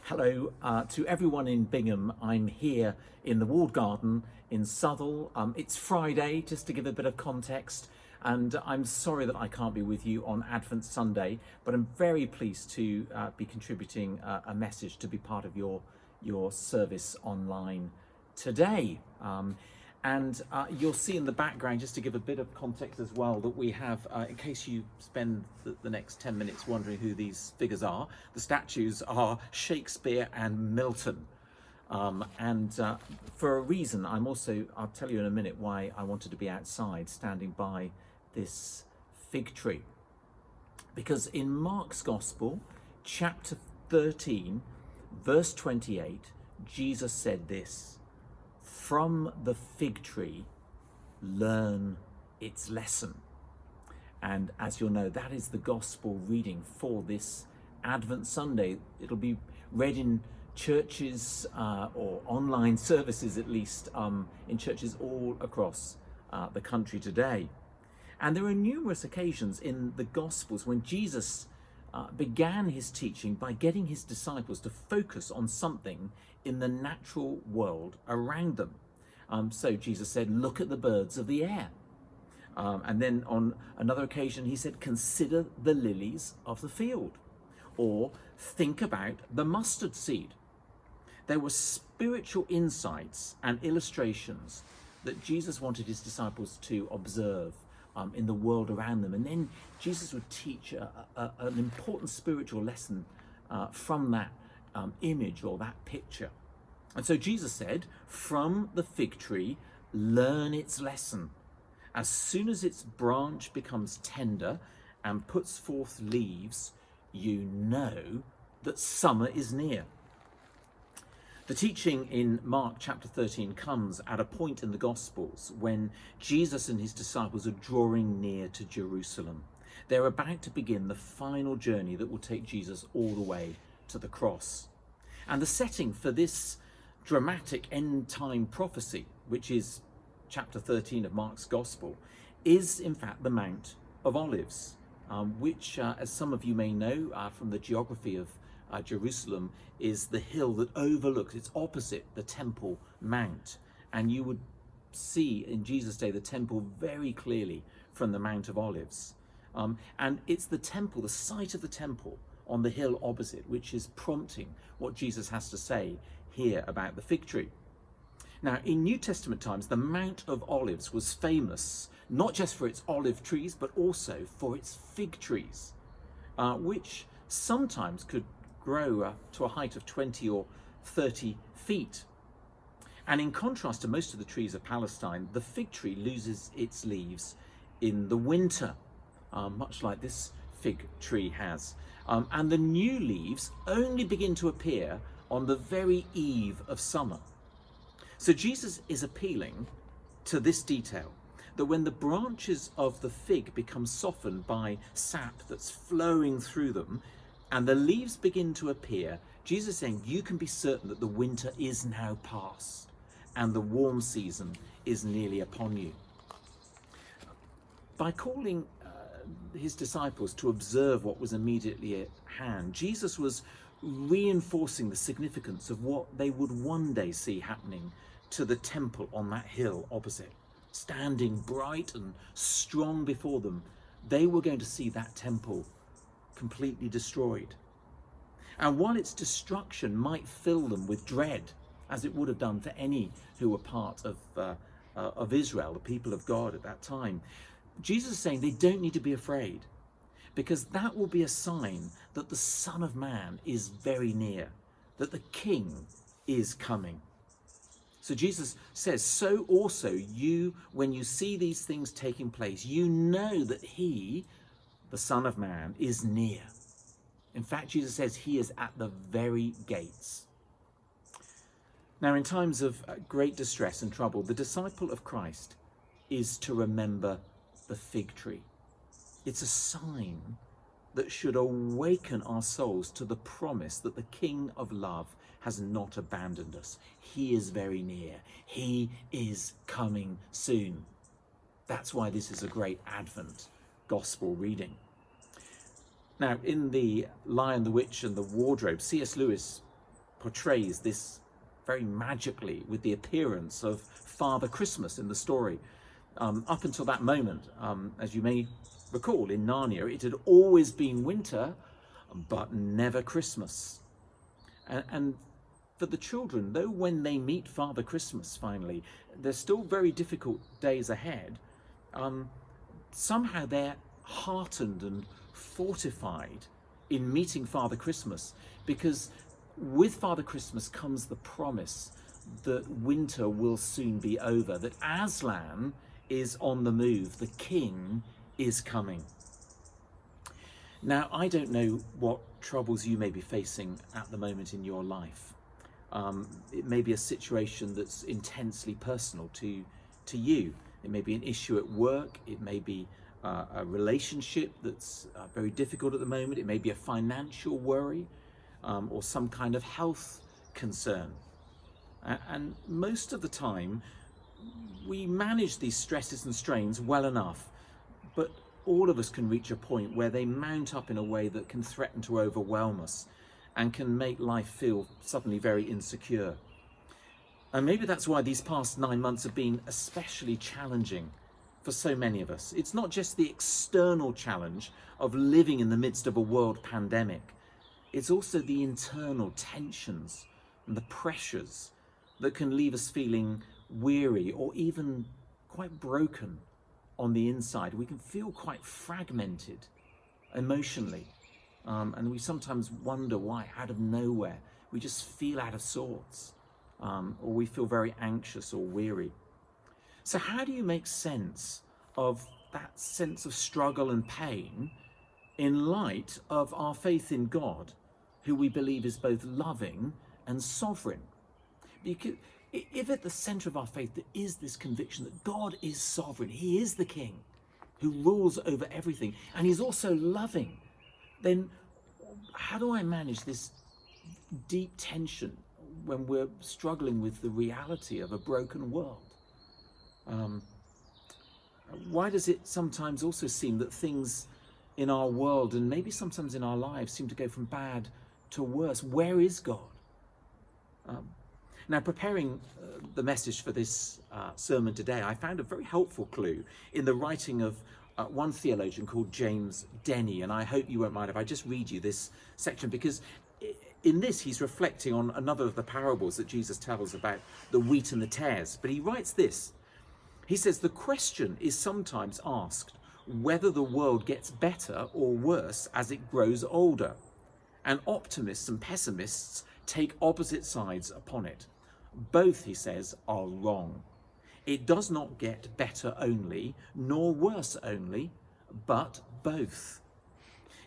Hello to everyone in Bingham. I'm here in the Walled Garden in Southall. It's Friday, just to give a bit of context, and I'm sorry that I can't be with you on Advent Sunday, but I'm very pleased to be contributing a message to be part of your service online today. And you'll see in the background, just to give a bit of context as well, that we have, in case you spend the next 10 minutes wondering who these figures are, the statues are Shakespeare and Milton. For a reason, I'll tell you in a minute why I wanted to be outside standing by this fig tree. Because in Mark's Gospel, chapter 13, verse 28, Jesus said this: "From the fig tree, learn its lesson." And as you'll know, that is the gospel reading for this Advent Sunday. It'll be read in churches or online services, at least, in churches all across the country today. And there are numerous occasions in the Gospels when Jesus began his teaching by getting his disciples to focus on something in the natural world around them. So Jesus said, "Look at the birds of the air." And then on another occasion, he said, "Consider the lilies of the field," or "Think about the mustard seed." There were spiritual insights and illustrations that Jesus wanted his disciples to observe in the world around them. And then Jesus would teach an important spiritual lesson from that image or that picture. And so Jesus said, "From the fig tree, learn its lesson. As soon as its branch becomes tender and puts forth leaves, you know that summer is near." The teaching in Mark chapter 13 comes at a point in the Gospels when Jesus and his disciples are drawing near to Jerusalem. They're about to begin the final journey that will take Jesus all the way to the cross. And the setting for this dramatic end-time prophecy, which is chapter 13 of Mark's Gospel, is in fact the Mount of Olives, which, as some of you may know from the geography of Jerusalem, is the hill that overlooks, it's opposite the Temple Mount. And you would see in Jesus' day the temple very clearly from the Mount of Olives. And it's the temple, the site of the temple on the hill opposite, which is prompting what Jesus has to say here about the fig tree. Now, in New Testament times, the Mount of Olives was famous not just for its olive trees, but also for its fig trees, which sometimes could grow to a height of 20 or 30 feet. And in contrast to most of the trees of Palestine, the fig tree loses its leaves in the winter, much like this fig tree has. And the new leaves only begin to appear on the very eve of summer. So Jesus is appealing to this detail, that when the branches of the fig become softened by sap that's flowing through them and the leaves begin to appear, Jesus is saying you can be certain that the winter is now past and the warm season is nearly upon you. By calling his disciples to observe what was immediately at hand, Jesus was reinforcing the significance of what they would one day see happening to the temple on that hill opposite. Standing bright and strong before them, they were going to see that temple completely destroyed. And while its destruction might fill them with dread, as it would have done for any who were part of Israel, the people of God at that time, Jesus is saying they don't need to be afraid, because that will be a sign that the Son of Man is very near, that the King is coming. So Jesus says, so also you, when you see these things taking place, you know that he, the Son of Man, is near. In fact, Jesus says he is at the very gates. Now, in times of great distress and trouble, the disciple of Christ is to remember the fig tree. It's a sign that should awaken our souls to the promise that the King of love has not abandoned us. He is very near. He is coming soon. That's why this is a great Advent gospel reading. Now, in The Lion, the Witch and the Wardrobe, C.S. Lewis portrays this very magically with the appearance of Father Christmas in the story. Up until that moment, as you may recall, in Narnia, it had always been winter, but never Christmas. And for the children, though when they meet Father Christmas finally, there's still very difficult days ahead, somehow they're heartened and fortified in meeting Father Christmas, because with Father Christmas comes the promise that winter will soon be over, that Aslan is on the move, the king is coming. Now, I don't know what troubles you may be facing at the moment in your life. It may be a situation that's intensely personal to you. It may be an issue at work. It may be a relationship that's very difficult at the moment. It may be a financial worry or some kind of health concern. And most of the time, we manage these stresses and strains well enough, but all of us can reach a point where they mount up in a way that can threaten to overwhelm us and can make life feel suddenly very insecure. And maybe that's why these past 9 months have been especially challenging for so many of us. It's not just the external challenge of living in the midst of a world pandemic. It's also the internal tensions and the pressures that can leave us feeling weary or even quite broken on the inside. We can feel quite fragmented emotionally. And we sometimes wonder why, out of nowhere, we just feel out of sorts, or we feel very anxious or weary. So how do you make sense of that sense of struggle and pain in light of our faith in God, who we believe is both loving and sovereign? Because if at the center of our faith there is this conviction that God is sovereign, he is the king who rules over everything, and he's also loving, then how do I manage this deep tension when we're struggling with the reality of a broken world? Why does it sometimes also seem that things in our world and maybe sometimes in our lives seem to go from bad to worse? Where is God? Now, preparing the message for this sermon today, I found a very helpful clue in the writing of one theologian called James Denney, and I hope you won't mind if I just read you this section, because in this he's reflecting on another of the parables that Jesus tells about the wheat and the tares. But he writes this. He says, "The question is sometimes asked whether the world gets better or worse as it grows older, and optimists and pessimists take opposite sides upon it. Both," he says, "are wrong. It does not get better only, nor worse only, but both.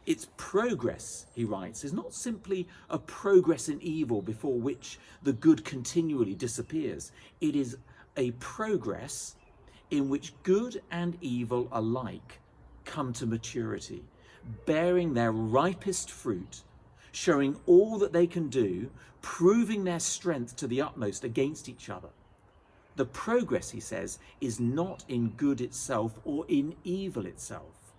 Its progress," he writes, "is not simply a progress in evil before which the good continually disappears. It is a progress in which good and evil alike come to maturity, bearing their ripest fruit, showing all that they can do, proving their strength to the utmost against each other. The progress," he says, "is not in good itself or in evil itself,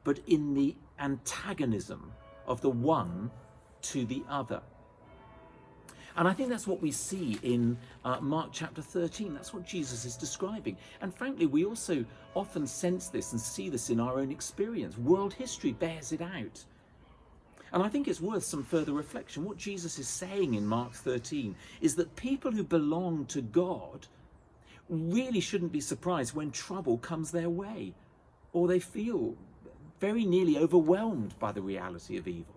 but in the antagonism of the one to the other." And I think that's what we see in Mark chapter 13. That's what Jesus is describing. And frankly, we also often sense this and see this in our own experience. World history bears it out. And I think it's worth some further reflection. What Jesus is saying in Mark 13 is that people who belong to God really shouldn't be surprised when trouble comes their way, or they feel very nearly overwhelmed by the reality of evil.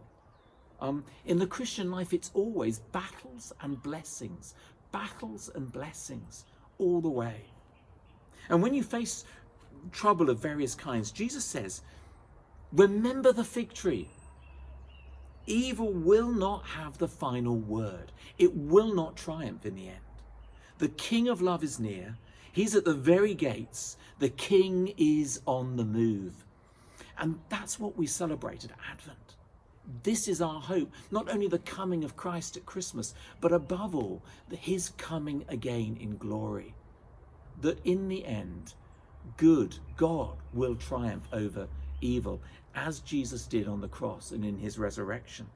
In the Christian life, it's always battles and blessings all the way. And when you face trouble of various kinds, Jesus says, remember the fig tree. Evil will not have the final word. It will not triumph in the end. The King of love is near. He's at the very gates. The King is on the move. And that's what we celebrate at Advent. This is our hope, not only the coming of Christ at Christmas, but above all, his coming again in glory. That in the end, God will triumph over evil, as Jesus did on the cross and in his resurrection.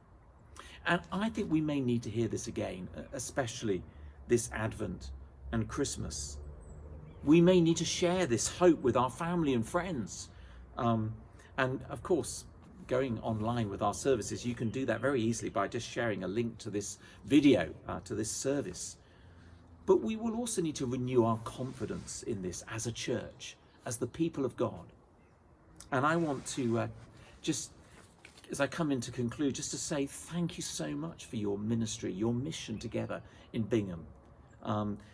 And I think we may need to hear this again, especially this Advent and Christmas. We may need to share this hope with our family and friends. And of course, going online with our services, you can do that very easily by just sharing a link to this video, to this service. But we will also need to renew our confidence in this as a church, as the people of God. And I want to just, as I come in to conclude, just to say thank you so much for your ministry, your mission together in Bingham.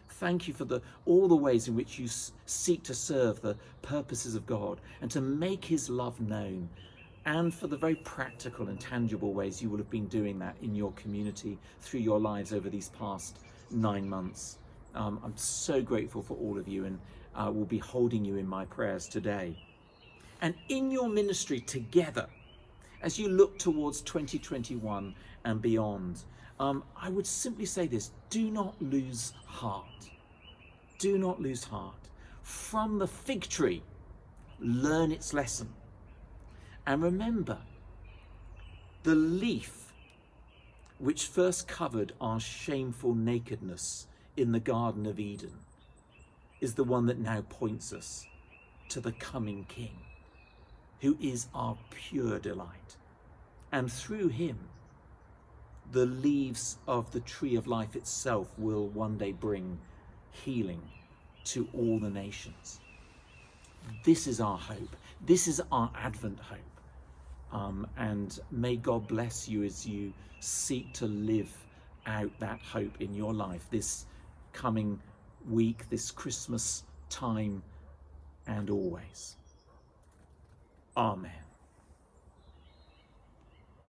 Thank you for all the ways in which you seek to serve the purposes of God and to make his love known, and for the very practical and tangible ways you will have been doing that in your community through your lives over these past 9 months. I'm so grateful for all of you, and will be holding you in my prayers today. And in your ministry together, as you look towards 2021 and beyond, I would simply say this: do not lose heart. Do not lose heart. From the fig tree, learn its lesson. And remember, the leaf which first covered our shameful nakedness in the Garden of Eden is the one that now points us to the coming King, who is our pure delight. And through him, the leaves of the tree of life itself will one day bring healing to all the nations. This is our hope. This is our Advent hope. And may God bless you as you seek to live out that hope in your life this coming week, this Christmas time, and always. Amen.